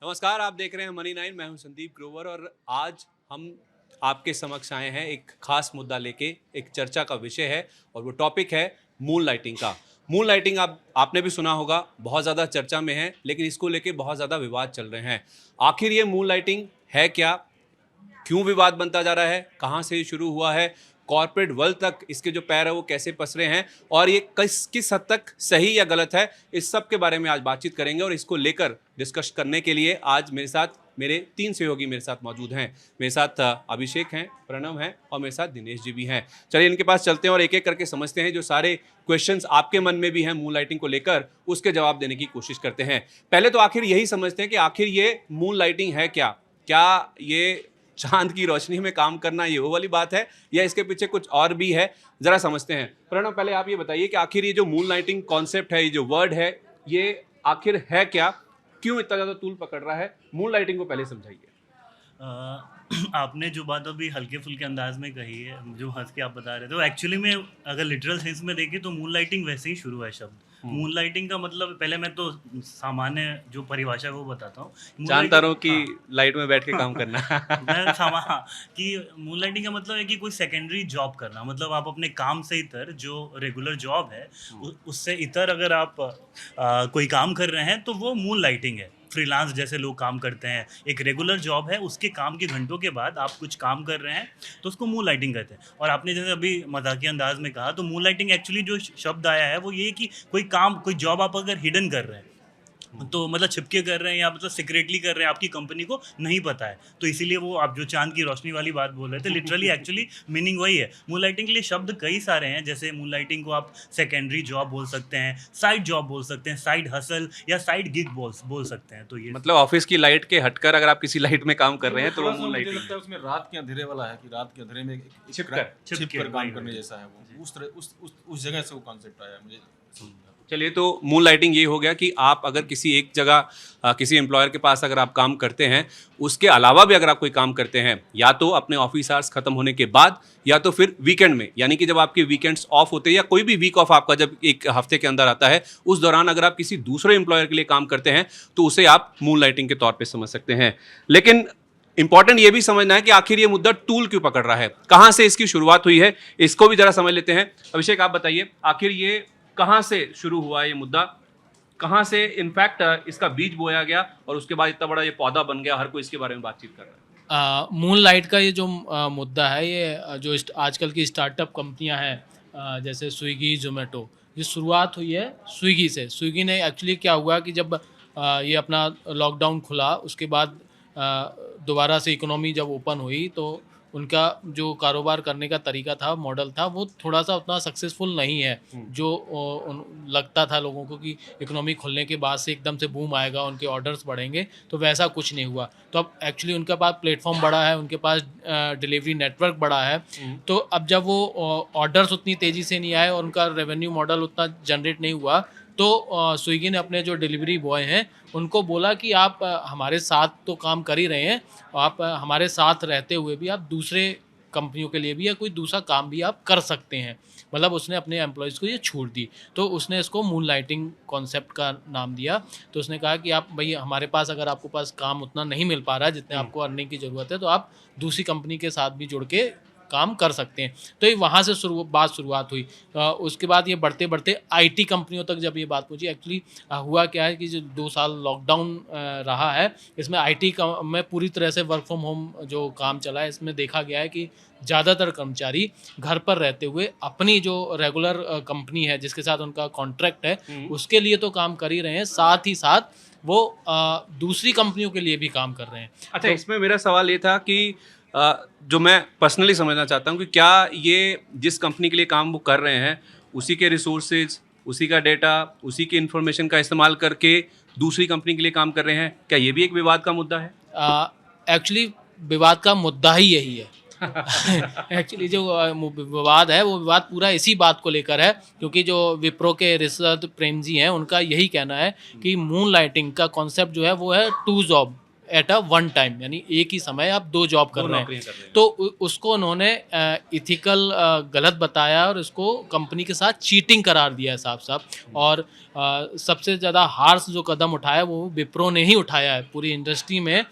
नमस्कार, आप देख रहे हैं मनी 9। मैं हूं संदीप ग्रोवर और आज हम आपके समक्ष आए हैं एक खास मुद्दा लेके। एक चर्चा का विषय है और वो टॉपिक है मून लाइटिंग का। मून लाइटिंग आपने भी सुना होगा, बहुत ज़्यादा चर्चा में है, लेकिन इसको लेके बहुत ज़्यादा विवाद चल रहे हैं। आखिर ये मून लाइटिंग है क्या, क्यों विवाद बनता जा रहा है, कहाँ से ये शुरू हुआ है, कॉर्पोरेट वर्ल्ड तक इसके जो पैर है वो कैसे पसरे हैं और ये किस हद तक सही या गलत है, इस सब के बारे में आज बातचीत करेंगे। और इसको लेकर डिस्कस करने के लिए आज मेरे साथ मेरे 3 सहयोगी मेरे साथ मौजूद हैं। मेरे साथ अभिषेक हैं, प्रणव हैं और मेरे साथ दिनेश जी भी हैं। चलिए इनके पास चलते हैं और एक एक करके समझते हैं। जो सारे क्वेश्चंस आपके मन में भी हैं मून लाइटिंग को लेकर, उसके जवाब देने की कोशिश करते हैं। पहले तो आखिर यही समझते हैं कि आखिर ये मून लाइटिंग है क्या। क्या ये चांद की रोशनी में काम करना ये वो वाली बात है या इसके पीछे कुछ और भी है, जरा समझते हैं। प्रणव, पहले आप ये बताइए कि आखिर ये जो मून लाइटिंग कॉन्सेप्ट है, ये जो वर्ड है, ये आखिर है क्या, क्यों इतना ज़्यादा तूल पकड़ रहा है। मून लाइटिंग को पहले समझाइए। आपने जो बात अभी हल्के फुल्के अंदाज में कही है, जो हंस के आप बता रहे थे, वो एक्चुअली में अगर लिटरल सेंस में देखें तो मून लाइटिंग वैसे ही शुरू है शब्द। मून लाइटिंग का मतलब, पहले मैं तो सामान्य जो परिभाषा है वो बताता हूँ। चांद तारों की लाइट में बैठ के काम करना। मैं कि मून लाइटिंग का मतलब है कि कोई सेकेंडरी जॉब करना, मतलब आप अपने काम से इतर जो रेगुलर जॉब है उससे इतर अगर आप कोई काम कर रहे हैं तो वो मून लाइटिंग है। फ्रीलांस जैसे लोग काम करते हैं, एक रेगुलर जॉब है, उसके काम के घंटों के बाद आप कुछ काम कर रहे हैं तो उसको मून लाइटिंग कहते हैं। और आपने जैसे अभी मजाकिया अंदाज में कहा, तो मून लाइटिंग एक्चुअली जो शब्द आया है वो ये कि कोई जॉब आप अगर हिडन कर रहे हैं तो मतलब छिपके कर रहे हैं या मतलब सीक्रेटली कर रहे हैं, आपकी कंपनी को नहीं पता है, तो इसीलिए वो आप जो चांद की रोशनी वाली बात बोल रहे थे, लिटरली एक्चुअली मीनिंग वही है। मून लाइटिंग के लिए शब्द कई सारे हैं, जैसे मून लाइटिंग को आप सेकेंडरी जॉब बोल सकते हैं, साइड जॉब बोल सकते हैं, साइड हसल या साइड गिग बोल सकते हैं। तो ये मतलब ऑफिस की लाइट के हटकर अगर आप किसी लाइट में काम कर रहे हैं तो वो मून मुझे लाइटिंग लगता है उसमें रात के अंधेरे वाला है कि रात के अंधेरे में छिपकर काम करने जैसा है वो। उस तरह उस जगह से वो कॉन्सेप्ट आया मुझे समझ में। चलिए, तो मून लाइटिंग ये हो गया कि आप अगर किसी एक जगह किसी एम्प्लॉयर के पास अगर आप काम करते हैं, उसके अलावा भी अगर आप कोई काम करते हैं, या तो अपने ऑफिस आवर्स खत्म होने के बाद या तो फिर वीकेंड में, यानी कि जब आपके वीकेंड्स ऑफ होते हैं या कोई भी वीक ऑफ आपका जब एक हफ्ते के अंदर आता है, उस दौरान अगर आप किसी दूसरे एम्प्लॉयर के लिए काम करते हैं तो उसे आप मून लाइटिंग के तौर पर समझ सकते हैं। लेकिन इंपॉर्टेंट ये भी समझना है कि आखिर ये मुद्दा टूल क्यों पकड़ रहा है, कहाँ से इसकी शुरुआत हुई है, इसको भी जरा समझ लेते हैं। अभिषेक, आप बताइए आखिर ये कहाँ से शुरू हुआ, ये मुद्दा कहाँ से इनफैक्ट इसका बीज बोया गया और उसके बाद इतना बड़ा ये पौधा बन गया, हर कोई इसके बारे में बातचीत कर रहा है। मून लाइट का ये जो मुद्दा है, ये जो आजकल की स्टार्टअप कंपनियां हैं, जैसे स्विगी, जोमेटो, ये शुरुआत हुई है स्विगी से। स्विगी ने एक्चुअली क्या हुआ कि जब ये अपना लॉकडाउन खुला, उसके बाद दोबारा से इकोनॉमी जब ओपन हुई तो उनका जो कारोबार करने का तरीका था, मॉडल था, वो थोड़ा सा उतना सक्सेसफुल नहीं है जो लगता था लोगों को कि इकोनॉमी खुलने के बाद से एकदम से बूम आएगा, उनके ऑर्डर्स बढ़ेंगे, तो वैसा कुछ नहीं हुआ। तो अब एक्चुअली उनके पास प्लेटफॉर्म बड़ा है, उनके पास डिलीवरी नेटवर्क बड़ा है, तो अब जब वो ऑर्डर्स उतनी तेज़ी से नहीं आए और उनका रेवेन्यू मॉडल उतना जनरेट नहीं हुआ, तो स्विगी ने अपने जो डिलीवरी बॉय हैं उनको बोला कि आप हमारे साथ तो काम कर ही रहे हैं, आप हमारे साथ रहते हुए भी आप दूसरे कंपनियों के लिए भी या कोई दूसरा काम भी आप कर सकते हैं। मतलब उसने अपने एम्प्लॉयज़ को ये छूट दी, तो उसने इसको मून लाइटिंग कॉन्सेप्ट का नाम दिया। तो उसने कहा कि आप भाई हमारे पास, अगर आपको पास काम उतना नहीं मिल पा रहा है जितने आपको अर्निंग की ज़रूरत है, तो आप दूसरी कंपनी के साथ भी जुड़ के काम कर सकते हैं। तो ये वहाँ से शुरुआत हुई। उसके बाद ये बढ़ते बढ़ते आईटी कंपनियों तक जब ये बात पहुँची। एक्चुअली हुआ क्या है कि जो 2 साल लॉकडाउन रहा है, इसमें आईटी में पूरी तरह से वर्क फ्रॉम होम जो काम चला है, इसमें देखा गया है कि ज़्यादातर कर्मचारी घर पर रहते हुए अपनी जो रेगुलर कंपनी है जिसके साथ उनका कॉन्ट्रैक्ट है, उसके लिए तो काम कर ही रहे हैं, साथ ही साथ वो दूसरी कंपनियों के लिए भी काम कर रहे हैं। अच्छा, इसमें मेरा सवाल ये था कि जो मैं पर्सनली समझना चाहता हूँ कि क्या ये जिस कंपनी के लिए काम वो कर रहे हैं, उसी के रिसोर्सेज, उसी का डेटा, उसी की इन्फॉर्मेशन का इस्तेमाल करके दूसरी कंपनी के लिए काम कर रहे हैं, क्या ये भी एक विवाद का मुद्दा है? एक्चुअली विवाद का मुद्दा ही यही है। एक्चुअली जो विवाद है, वो विवाद पूरा इसी बात को लेकर है, क्योंकि जो विप्रो के ऋषभ प्रेम जी हैं, उनका यही कहना है कि मून लाइटिंग का कॉन्सेप्ट जो है वो है two job at a one time, यानी एक ही समय आप 2 जॉब कर दो रहे हैं। नौकरियां कर रहे हैं। तो उसको उन्होंने इथिकल गलत बताया और उसको कंपनी के साथ चीटिंग करार दिया है साफ साफ। और सबसे ज़्यादा हार्श जो कदम उठाया वो विप्रो ने ही उठाया है पूरी इंडस्ट्री में।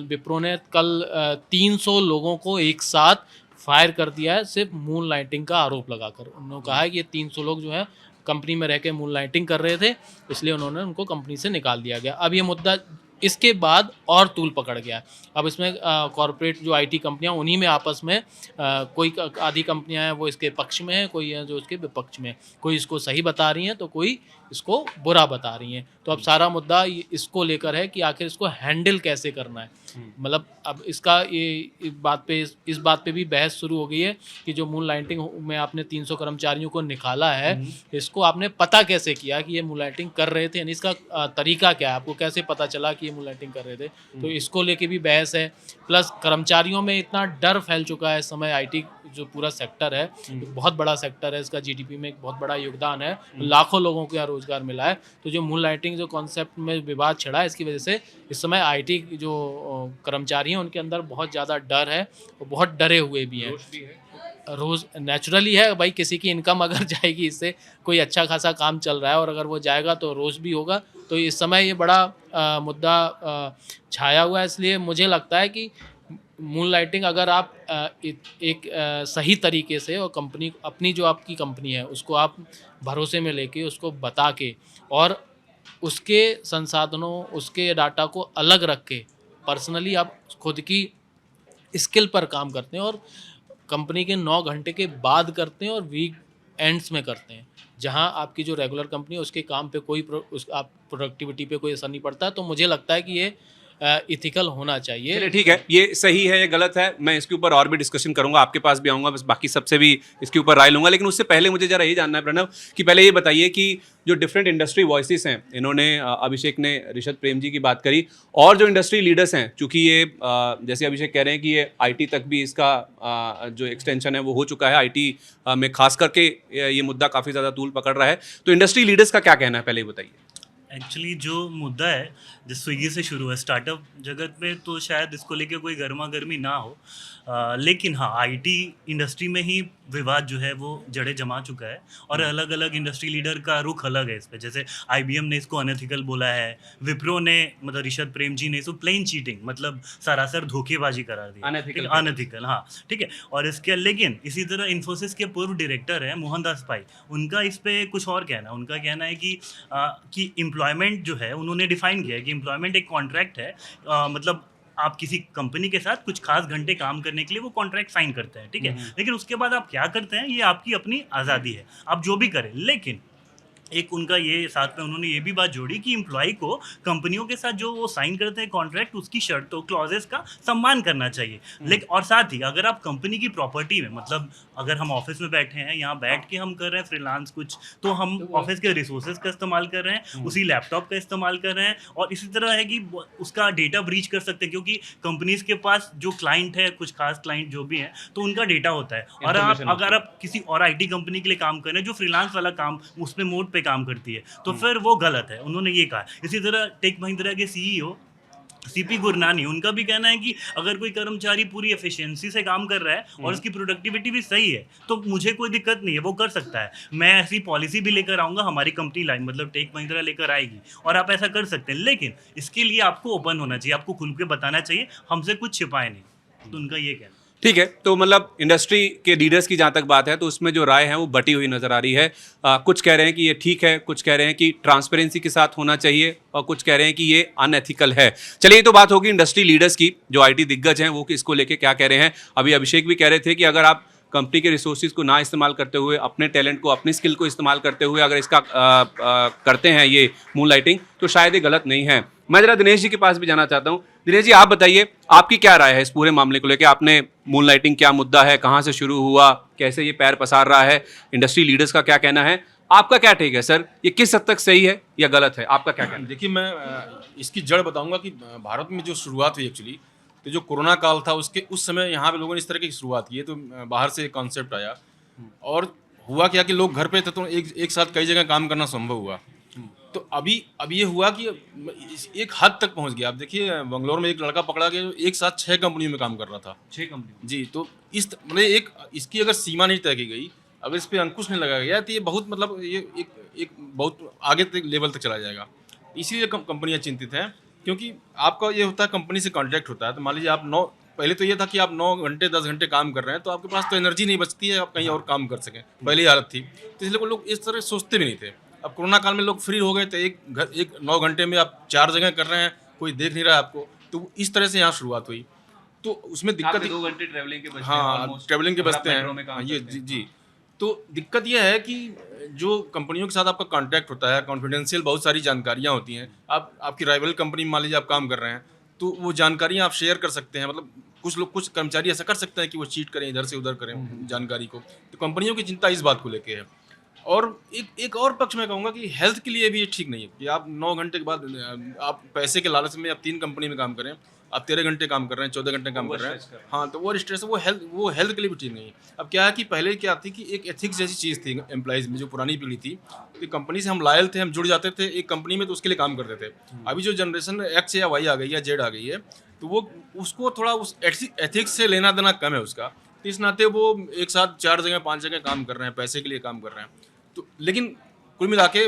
विप्रो ने कल 300 लोगों को एक साथ फायर कर दिया है सिर्फ मून लाइटिंग का आरोप लगाकर। उन्होंने कहा है कि ये 300 लोग जो है कंपनी में रह के मून लाइटिंग कर रहे थे, इसलिए उन्होंने उनको कंपनी से निकाल दिया गया। अब ये मुद्दा इसके बाद और तूल पकड़ गया है। अब इसमें कॉरपोरेट जो आईटी कंपनियां उन्हीं में आपस में कोई आधी कंपनियां हैं वो इसके पक्ष में है, कोई है जो इसके विपक्ष में है। कोई इसको सही बता रही हैं तो कोई इसको बुरा बता रही हैं। तो अब सारा मुद्दा इसको लेकर है कि आखिर इसको हैंडल कैसे करना है। मतलब अब इसका इस बात पे भी बहस शुरू हो गई है कि जो मून लाइटिंग में आपने 300 कर्मचारियों को निकाला है, इसको आपने पता कैसे किया कि ये मून लाइटिंग कर रहे थे, यानी इसका तरीका क्या है, आपको कैसे पता चला कि ये मून लाइटिंग कर रहे थे। तो इसको लेके भी बहस है। प्लस कर्मचारियों में इतना डर फैल चुका है इस समय। आईटी जो पूरा सेक्टर है बहुत बड़ा सेक्टर है, इसका जीडीपी में एक बहुत बड़ा योगदान है, लाखों लोगों को यहाँ रोजगार मिला है। तो जो मून लाइटिंग जो कॉन्सेप्ट में विवाद छिड़ा है, इसकी वजह से इस समय आईटी जो कर्मचारी हैं उनके अंदर बहुत ज़्यादा डर है और बहुत डरे हुए भी हैं। रोज़ नेचुरली है भाई, किसी की इनकम अगर जाएगी इससे, कोई अच्छा खासा काम चल रहा है और अगर वो जाएगा तो रोज़ भी होगा। तो इस समय ये बड़ा मुद्दा छाया हुआ है। इसलिए मुझे लगता है कि मून लाइटिंग अगर आप एक सही तरीके से और कंपनी अपनी जो आपकी कंपनी है उसको आप भरोसे में लेके उसको बता के और उसके संसाधनों उसके डाटा को अलग रख के पर्सनली आप खुद की स्किल पर काम करते हैं और कंपनी के 9 घंटे के बाद करते हैं और वीक एंड्स में करते हैं, जहां आपकी जो रेगुलर कंपनी है उसके काम पे कोई आप प्रोडक्टिविटी पे कोई असर नहीं पड़ता है। तो मुझे लगता है कि ये इथिकल होना चाहिए। चलिए ठीक है, ये सही है, ये गलत है, मैं इसके ऊपर और भी डिस्कशन करूंगा, आपके पास भी आऊंगा, बस बाकी सबसे भी इसके ऊपर राय लूंगा। लेकिन उससे पहले मुझे जरा ये जानना है प्रणव कि पहले ये बताइए कि जो डिफरेंट इंडस्ट्री वॉइसेस हैं, इन्होंने अभिषेक ने ऋषभ प्रेम जी की बात करी और जो इंडस्ट्री लीडर्स हैं, चूंकि ये जैसे अभिषेक कह रहे हैं कि ये आईटी तक भी इसका जो एक्सटेंशन है वो हो चुका है, आईटी में खास करके ये मुद्दा काफ़ी ज़्यादा तूल पकड़ रहा है, तो इंडस्ट्री लीडर्स का क्या कहना है, पहले ही बताइए। एक्चुअली जो मुद्दा है जो स्विगी से शुरू है स्टार्टअप जगत में, तो शायद इसको लेके कोई गर्मा गर्मी ना हो, लेकिन हाँ आईटी इंडस्ट्री में ही विवाद जो है वो जड़ें जमा चुका है और अलग अलग इंडस्ट्री लीडर का रुख अलग है इस पे। जैसे आईबीएम ने इसको अनएथिकल बोला है, विप्रो ने मतलब ऋषभ प्रेम जी ने इसको प्लेन चीटिंग मतलब सरासर धोखेबाजी करार दिया, अनएथिकल, हाँ ठीक है। और इसके लेकिन इसी तरह इन्फोसिस के पूर्व डायरेक्टर है मोहनदास पाई, उनका इस पे कुछ और कहना है। उनका कहना है कि एम्प्लॉयमेंट जो है उन्होंने डिफाइन किया है कि एम्प्लॉयमेंट एक कॉन्ट्रैक्ट है, मतलब आप किसी कंपनी के साथ कुछ खास घंटे काम करने के लिए वो कॉन्ट्रैक्ट साइन करते हैं, ठीक है। लेकिन उसके बाद आप क्या करते हैं ये आपकी अपनी आज़ादी है, आप जो भी करें। लेकिन एक उनका ये साथ में उन्होंने ये भी बात जोड़ी कि एम्प्लॉय को कंपनियों के साथ जो वो साइन करते हैं कॉन्ट्रैक्ट, उसकी शर्तों क्लॉजेस का सम्मान करना चाहिए। लेकिन और साथ ही अगर आप कंपनी की प्रॉपर्टी में, मतलब अगर हम ऑफिस में बैठे हैं, यहाँ बैठ के हम कर रहे हैं फ्रीलांस कुछ, तो हम ऑफिस के रिसोर्सेज का इस्तेमाल कर रहे हैं, उसी लैपटॉप का इस्तेमाल कर रहे हैं। और इसी तरह है कि उसका डेटा ब्रीच कर सकते हैं, क्योंकि कंपनीज के पास जो क्लाइंट है, कुछ खास क्लाइंट जो भी हैं, तो उनका डेटा होता है। और अगर आप किसी और आईटी कंपनी के लिए काम कर रहे हैं जो फ्रीलांस वाला काम उसमें मोड पे काम करती है, तो फिर वो गलत है, उन्होंने ये कहा। इसी तरह टेक महिंद्रा के सीईओ सीपी गुरनानी, उनका भी कहना है कि अगर कोई कर्मचारी पूरी एफिशिएंसी से काम कर रहा है और उसकी प्रोडक्टिविटी भी सही है तो मुझे कोई दिक्कत नहीं है, वो कर सकता है। मैं ऐसी पॉलिसी भी लेकर आऊँगा, हमारी कंपनी लाइन मतलब टेक महिंद्रा लेकर आएगी और आप ऐसा कर सकते हैं। लेकिन इसके लिए आपको ओपन होना चाहिए, आपको खुल के बताना चाहिए, हमसे कुछ छिपाए नहीं। तो उनका ये कहना। ठीक है, तो मतलब इंडस्ट्री के लीडर्स की जहाँ तक बात है तो उसमें जो राय है वो बटी हुई नज़र आ रही है। कुछ कह रहे हैं कि ये ठीक है, कुछ कह रहे हैं कि ट्रांसपेरेंसी के साथ होना चाहिए और कुछ कह रहे हैं कि ये अनएथिकल है। चलिए, ये तो बात होगी इंडस्ट्री लीडर्स की, जो आईटी दिग्गज हैं वो इसको लेके क्या कह रहे हैं। अभी अभिषेक भी कह रहे थे कि अगर आप कंपनी के रिसोर्सेज को ना इस्तेमाल करते हुए, अपने टैलेंट को, अपनी स्किल को इस्तेमाल करते हुए अगर इसका करते हैं ये मून लाइटिंग, तो शायद ये गलत नहीं है। मैं जरा दिनेश जी के पास भी जाना चाहता हूँ। दिनेश जी, आप बताइए, आपकी क्या राय है इस पूरे मामले को लेकर? आपने मून लाइटिंग क्या मुद्दा है, कहाँ से शुरू हुआ, कैसे ये पैर पसार रहा है, इंडस्ट्री लीडर्स का क्या कहना है, आपका क्या ठीक है सर? ये किस हद तक सही है या गलत है, आपका क्या कहना है? देखिए, मैं इसकी जड़ बताऊंगा कि भारत में जो शुरुआत हुई एक्चुअली, तो जो कोरोना काल था उसके उस समय यहाँ पे लोगों ने इस तरह की शुरुआत की है, तो बाहर से एक कॉन्सेप्ट आया और हुआ क्या कि लोग घर पे थे तो एक साथ कई जगह काम करना संभव हुआ। तो अभी ये हुआ कि एक हद तक पहुंच गया। आप देखिए बंगलोर में एक लड़का पकड़ा गया जो एक साथ 6 कंपनियों में काम कर रहा था। 6 कंपनी। जी, तो मतलब एक इसकी अगर सीमा नहीं तय की गई, अगर इस पे अंकुश नहीं लगाया गया, तो ये बहुत मतलब ये एक बहुत आगे तक लेवल तक चला जाएगा। इसीलिए कंपनियां चिंतित हैं, क्योंकि आपका ये होता है कंपनी से कॉन्ट्रैक्ट होता है। तो मान लीजिए आप 9 पहले तो ये था कि आप 9 घंटे 10 घंटे काम कर रहे हैं, तो आपके पास तो एनर्जी नहीं बचती है आप कहीं और काम कर सकें, पहली हालत थी। तो इसलिए वो लोग इस तरह सोचते भी नहीं थे। अब कोरोना काल में लोग फ्री हो गए, तो एक 9 घंटे में आप 4 जगह कर रहे हैं, कोई देख नहीं रहा है आपको। तो इस तरह से यहाँ शुरुआत हुई। तो उसमें दिक्कत आपके 2 घंटे ट्रैवलिंग के बचते हैं हाँ, ऑलमोस्ट, ट्रैवलिंग के अगर आप बचते हैं। मेट्रो में काम हाँ, ये करते जी हैं। जी। तो दिक्कत यह है कि जो कंपनियों के साथ आपका कॉन्ट्रैक्ट होता है, कॉन्फिडेंशियल बहुत सारी जानकारियाँ होती हैं। आपकी राइवल कंपनी में मान लीजिए आप काम कर रहे हैं, तो वो जानकारियाँ आप शेयर कर सकते हैं। मतलब कुछ कर्मचारी ऐसा कर सकते हैं कि वो चीट करें, इधर से उधर करें जानकारी को। तो कंपनियों की चिंता इस बात को लेके है। और एक और पक्ष मैं कहूँगा कि हेल्थ के लिए भी ये ठीक नहीं है कि आप 9 घंटे के बाद आप पैसे के लालच में आप 3 कंपनी में काम करें, आप 13 घंटे काम कर रहे हैं, 14 घंटे काम कर रहे Overstress कर हैं। रहे हैं। हाँ, तो वो स्ट्रेस वो हेल्थ के लिए भी ठीक नहीं है। अब क्या है कि पहले क्या थी कि एक एथिक्स जैसी चीज़ थी एम्प्लॉइज़ में, जो पुरानी पीढ़ी थी कि कंपनी से हम लॉयल थे, हम जुड़ जाते थे एक कंपनी में, तो उसके लिए काम करते थे। अभी जो जनरेशन एक्स या वाई आ गई है, जेड आ गई है, तो वो उसको थोड़ा उस एथिक्स से लेना देना कम है उसका। तो इस नाते वो एक साथ 4 जगह 5 जगह काम कर रहे हैं, पैसे के लिए काम कर रहे हैं। तो लेकिन कुल मिला के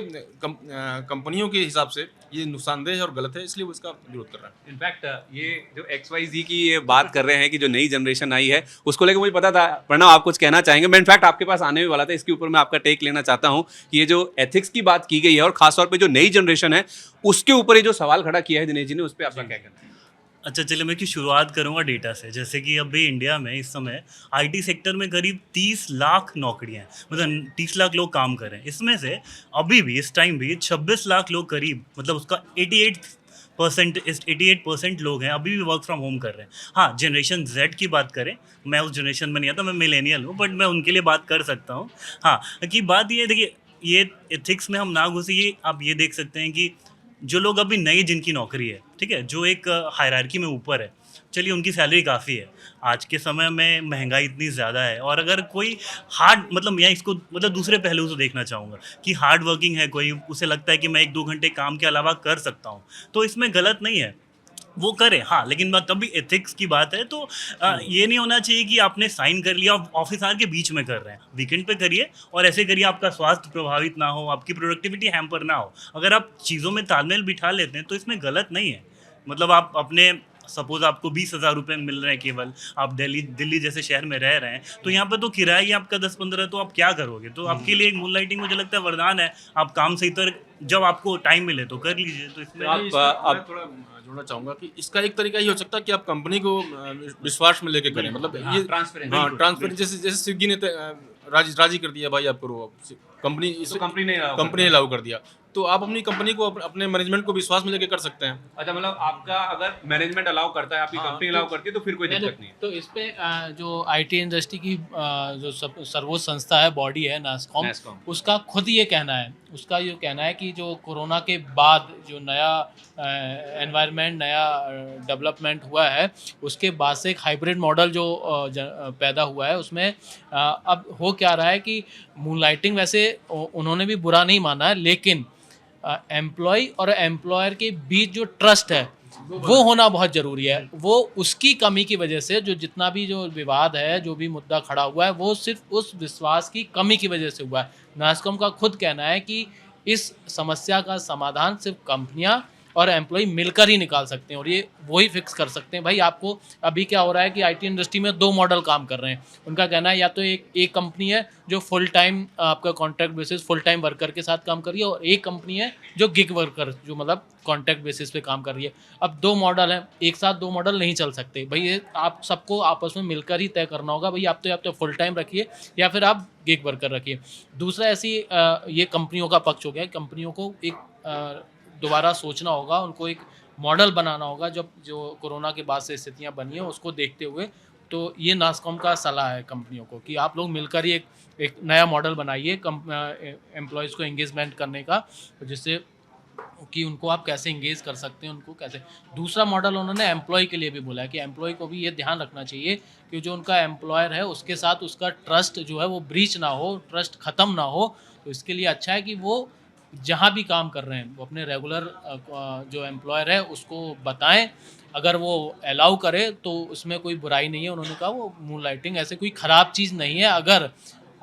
कंपनियों के हिसाब से ये नुकसानदेह है और गलत है, इसलिए वो इसका विरोध कर रहा है। इनफैक्ट ये जो XYZ की ये बात कर रहे हैं कि जो नई जनरेशन आई है, उसको लेकर मुझे पता था। प्रणव, आप कुछ कहना चाहेंगे? मैं इनफैक्ट आपके पास आने भी वाला था, इसके ऊपर मैं आपका टेक लेना चाहता हूँ कि ये जो एथिक्स की बात की गई है और खासतौर पर जो नई जनरेशन है उसके ऊपर ये जो सवाल खड़ा किया है दिनेश जी ने, उस पर आपका क्या कहना है? अच्छा, चलिए मैं की शुरुआत करूंगा डेटा से। जैसे कि अभी इंडिया में इस समय आईटी सेक्टर में करीब 30 लाख नौकरियां हैं, मतलब 30 लाख लोग काम कर रहे हैं। इसमें से अभी भी इस टाइम भी 26 लाख लोग करीब, मतलब उसका 88% लोग हैं अभी भी वर्क फ्रॉम होम कर रहे हैं। हाँ, जनरेशन जेड की बात करें, मैं उस जनरेशन में नहीं आता, मैं मिलेनियल हूँ, बट मैं उनके लिए बात कर सकता हूँ। हाँ, कि बात ये देखिए, ये एथिक्स में हम ना घुसिए। आप ये देख सकते हैं कि जो लोग अभी नई जिनकी नौकरी है, ठीक है, जो एक हायरार्की में ऊपर है, चलिए उनकी सैलरी काफ़ी है। आज के समय में महंगाई इतनी ज़्यादा है, और अगर कोई हार्ड, मतलब मैं इसको मतलब दूसरे पहलू से देखना चाहूँगा कि हार्ड वर्किंग है कोई, उसे लगता है कि मैं 1-2 घंटे काम के अलावा कर सकता हूँ, तो इसमें गलत नहीं है, वो करे। हाँ, लेकिन तभी एथिक्स की बात है, तो ये नहीं होना चाहिए कि आपने साइन कर लिया, ऑफिस आवर के बीच में कर रहे हैं। वीकेंड पे करिए और ऐसे करिए, आपका स्वास्थ्य प्रभावित ना हो, आपकी प्रोडक्टिविटी हैम्पर ना हो। अगर आप चीज़ों में तालमेल बिठा लेते हैं तो इसमें गलत नहीं है। मतलब आप अपने, सपोज आपको 20,000 रुपये मिल रहे हैं केवल, आप दिल्ली जैसे शहर में रह रहे हैं, तो यहाँ पर तो किराया ही आपका 10-15, तो आप क्या करोगे? तो आपके लिए एक मून लाइटिंग मुझे लगता है वरदान है। आप काम से इतर जब आपको टाइम मिले तो कर लीजिए। तो इसमें आप- मैं थोड़ा जोड़ना चाहूंगा कि इसका एक तरीका ये हो सकता है कि आप कंपनी को विश्वास में लेके करें। मतलब ये ट्रांसपेरेंट। हाँ, ट्रांसपेरेंट, जैसे स्विगी ने राजी कर दिया, भाई आप करो, कंपनी तो कंपनी ने कंपनी ने लागू कर दिया, तो आप अपनी कंपनी को अपने मैनेजमेंट को विश्वास में लेके कर सकते हैं। अच्छा, मतलब आपका अगर मैनेजमेंट अलाउ करता है, आपकी हाँ, कंपनी अलाउ करती है, तो फिर कोई दिक्कत नहीं है। तो इस पे जो आईटी इंडस्ट्री की जो सर्वोच्च संस्था है, बॉडी है, नास्कॉम, नास्कॉम। उसका खुद ये कहना है, उसका ये कहना है कि जो कोरोना के बाद जो नया एनवायरनमेंट, नया डेवलपमेंट हुआ है, उसके बाद से एक हाइब्रिड मॉडल जो पैदा हुआ है, उसमें अब हो क्या रहा है कि मूनलाइटिंग वैसे उन्होंने भी बुरा नहीं माना है, लेकिन एम्प्लॉय और एम्प्लॉयर के बीच जो ट्रस्ट है वो होना बहुत ज़रूरी है। वो उसकी कमी की वजह से जो जितना भी जो विवाद है, जो भी मुद्दा खड़ा हुआ है, वो सिर्फ उस विश्वास की कमी की वजह से हुआ है। नास्कॉम का खुद कहना है कि इस समस्या का समाधान सिर्फ कंपनियां और एम्प्लॉय मिलकर ही निकाल सकते हैं, और ये वही फिक्स कर सकते हैं। भाई, आपको अभी क्या हो रहा है कि आईटी इंडस्ट्री में 2 मॉडल काम कर रहे हैं। उनका कहना है या तो एक कंपनी है जो फुल टाइम आपका contract basis full time worker के साथ काम कर रही है, और एक कंपनी है जो गिग वर्कर, जो मतलब कॉन्ट्रैक्ट बेसिस पे काम कर रही है। अब 2 मॉडल हैं, एक साथ 2 मॉडल नहीं चल सकते भाई। ये आप सबको आपस में मिलकर ही तय करना होगा भाई। आप तो फुल टाइम रखिए या फिर आप गिग वर्कर रखिए। दूसरा, ऐसी ये कंपनियों का पक्ष हो गया। कंपनियों को एक दोबारा सोचना होगा, उनको एक मॉडल बनाना होगा जब जो कोरोना के बाद से स्थितियां बनी हैं उसको देखते हुए। तो ये नास्कॉम का सलाह है कंपनियों को कि आप लोग मिलकर ही एक नया मॉडल बनाइए एम्प्लॉयज़ को एंगेजमेंट करने का, जिससे कि उनको आप कैसे इंगेज कर सकते हैं, उनको कैसे। दूसरा मॉडल उन्होंने एम्प्लॉय के लिए भी बोला है कि एम्प्लॉय को भी ये ध्यान रखना चाहिए कि जो उनका एम्प्लॉयर है उसके साथ उसका ट्रस्ट जो है वो ब्रीच ना हो, ट्रस्ट ख़त्म ना हो। तो इसके लिए अच्छा है कि वो जहाँ भी काम कर रहे हैं वो अपने रेगुलर जो एम्प्लॉयर है उसको बताएं, अगर वो अलाउ करे तो उसमें कोई बुराई नहीं है। उन्होंने कहा वो मून लाइटिंग ऐसे कोई ख़राब चीज़ नहीं है, अगर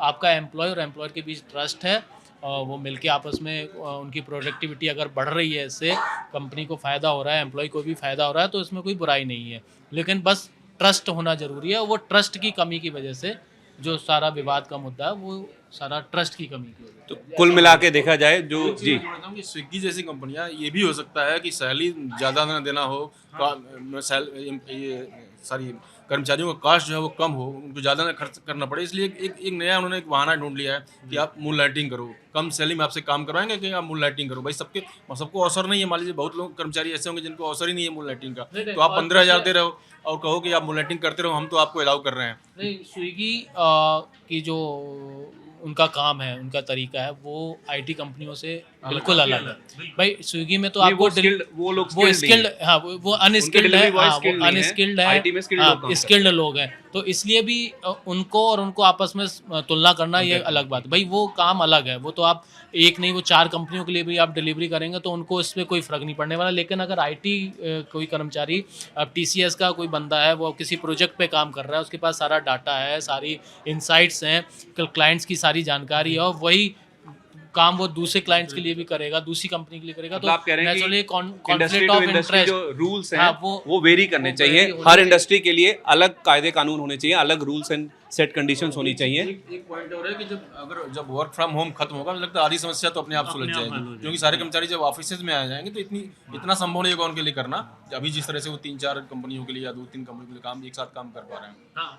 आपका एम्प्लॉय और एम्प्लॉयर के बीच ट्रस्ट है और वो मिलके आपस में उनकी प्रोडक्टिविटी अगर बढ़ रही है, इससे कंपनी को फ़ायदा हो रहा है, एम्प्लॉय को भी फ़ायदा हो रहा है, तो इसमें कोई बुराई नहीं है। लेकिन बस ट्रस्ट होना ज़रूरी है। वो ट्रस्ट की कमी की वजह से जो सारा विवाद का मुद्दा है वो सारा ट्रस्ट की कमी की वजह से। तो कुल मिला के देखा जाए जो जी कि स्विगी जैसी कंपनियां, ये भी हो सकता है कि सैलरी ज़्यादा ना देना हो, सारी कर्मचारियों का कास्ट जो है वो कम हो, उनको ज़्यादा ना खर्च करना पड़े, इसलिए एक नया उन्होंने एक बहाना ढूंढ लिया है कि आप मून लाइटिंग करो, कम सैलरी में आपसे काम करवाएंगे कि आप मून लाइटिंग करो। भाई सबको अवसर नहीं है। मान लीजिए बहुत लोग कर्मचारी ऐसे होंगे जिनको अवसर ही नहीं है मून लाइटिंग का, तो आप 15,000 दे रहे हो और कहो कि आप मून लाइटिंग करते रहो, हम तो आपको अलाउ कर रहे हैं। नहीं, स्विगी की जो उनका काम है, उनका तरीका है, वो आईटी कंपनियों से बिल्कुल अलग है। भाई स्विगी में तो नहीं, आपको वो skilled- वो लोग वो skilled नहीं स्किल्ड, हाँ वो अनस्किल्ड है, delivery boy हाँ skilled वो नहीं है। अनस्किल्ड IT में skilled लोग काम है, करते स्किल्ड लोग हैं, तो इसलिए भी उनको और उनको आपस में तुलना करना ये अलग बात है। भाई वो काम अलग है, वो तो आप एक नहीं वो 4 कंपनियों के लिए भी आप डिलीवरी करेंगे तो उनको इस पर कोई फ़र्क नहीं पड़ने वाला। लेकिन अगर आईटी कोई कर्मचारी, अब टीसीएस का कोई बंदा है, वो किसी प्रोजेक्ट पे काम कर रहा है, उसके पास सारा डाटा है, सारी इंसाइट्स हैं, क्लाइंट्स की सारी जानकारी है, और वही काम वो दूसरे क्लाइंट्स के लिए भी करेगा, दूसरी कंपनी के लिए करेगा, मतलब आप कह रहे हैं कि naturally industry conflict two of industry interest, जो रूल्स हैं हाँ, वो वेरी करने वो चाहिए। vary होने हर चाहिए। इंडस्ट्री के लिए अलग कायदे कानून होने चाहिए, अलग रूल्स एंड सेट कंडीशंस होनी चाहिए। एक पॉइंट और है कि जब वर्क फ्रॉम होम खत्म होगा, मुझे लगता है आधी समस्या तो अपने आप सुलझ अपने आप हल हो जाएगी, जाएगी। क्योंकि सारे कर्मचारी जब ऑफिस में आ जाएंगे तो इतना संभव नहीं होगा उनके लिए करना। अभी जिस तरह से वो 3-4 कंपनियों के लिए या 2-3 कंपनियों के लिए काम एक साथ काम कर पा रहे हैं।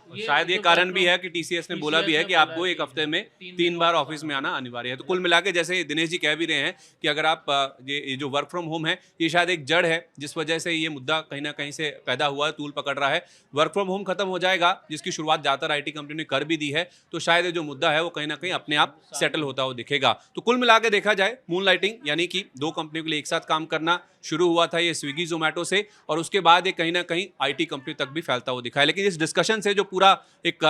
और शायद ये कारण भी है कि टीसीएस ने बोला भी है कि आपको एक हफ्ते में 3 बार ऑफिस में आना अनिवार्य है। तो कुल मिला के जैसे दिनेश जी कह भी रहे हैं कि अगर आप ये जो वर्क फ्रॉम होम है, ये शायद एक जड़ है जिस वजह से ये मुद्दा कहीं ना कहीं से पैदा हुआ है, तूल पकड़ रहा है। वर्क फ्रॉम होम खत्म हो जाएगा, जिसकी शुरुआत ज़्यादातर आईटी कंपनी ने कर भी दी है, तो शायद ये जो मुद्दा है वो कहीं ना कहीं अपने आप सेटल होता हुआ दिखेगा। तो कुल मिला के देखा जाए, मून लाइटिंग यानी कि 2 कंपनियों के लिए एक साथ काम करना शुरू हुआ था ये स्विगी जोमेटो से, और उसके बाद ये कहीं ना कहीं आईटी कंपनी तक भी फैलता हुआ दिखा है। लेकिन इस डिस्कशन से जो पूरा एक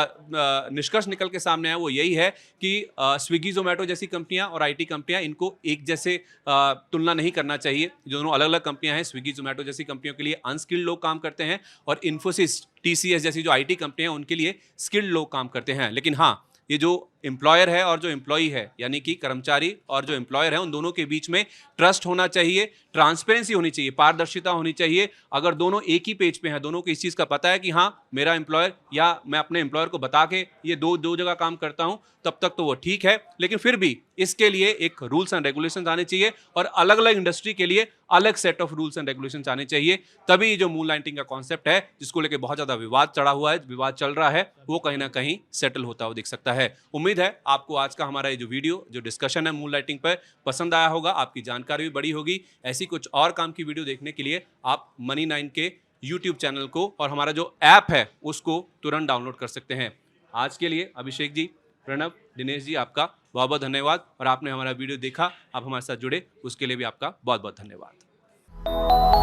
निष्कर्ष निकल के सामने आया वो यही है कि स्विगी जोमेटो जैसी कंपनियां और आईटी कंपनियां, इनको एक जैसे तुलना नहीं करना चाहिए। जो दोनों अलग अलग कंपनियां हैं, स्विगी जोमेटो जैसी कंपनियों के लिए अनस्किल्ड लोग काम करते हैं, और इन्फोसिस टीसीएस जैसी जो आईटी कंपनियां हैं उनके लिए स्किल्ड लोग काम करते हैं। लेकिन हाँ, ये जो एम्प्लॉयर है और जो एम्प्लॉई है, यानी कि कर्मचारी और जो एम्प्लॉयर है, उन दोनों के बीच में ट्रस्ट होना चाहिए, ट्रांसपेरेंसी होनी चाहिए, पारदर्शिता होनी चाहिए। अगर दोनों एक ही पेज पे हैं, दोनों को इस चीज़ का पता है कि हाँ मेरा एम्प्लॉयर या मैं अपने एम्प्लॉयर को बता के ये दो जगह काम करता हूँ, तब तक तो वो ठीक है। लेकिन फिर भी इसके लिए एक रूल्स एंड रेगुलेशंस आने चाहिए, और अलग अलग इंडस्ट्री के लिए अलग set of rules and regulations आने चाहिए। तभी जो मून लाइटिंग का कॉन्सेप्ट है, जिसको लेके बहुत ज़्यादा विवाद चढ़ा हुआ है, विवाद चल रहा है, वो कहीं ना कहीं सेटल होता हुआ दिख सकता है। उम्मीद है आपको आज का हमारा ये जो वीडियो, जो डिस्कशन है मून लाइटिंग पर, पसंद आया होगा, आपकी जानकारी भी बड़ी होगी। ऐसी कुछ और काम की वीडियो देखने के लिए आप Money9 के यूट्यूब चैनल को और हमारा जो ऐप है उसको तुरंत डाउनलोड कर सकते हैं। आज के लिए अभिषेक जी, प्रणव, दिनेश जी, आपका बहुत बहुत धन्यवाद, और आपने हमारा वीडियो देखा, आप हमारे साथ जुड़े, उसके लिए भी आपका बहुत बहुत धन्यवाद।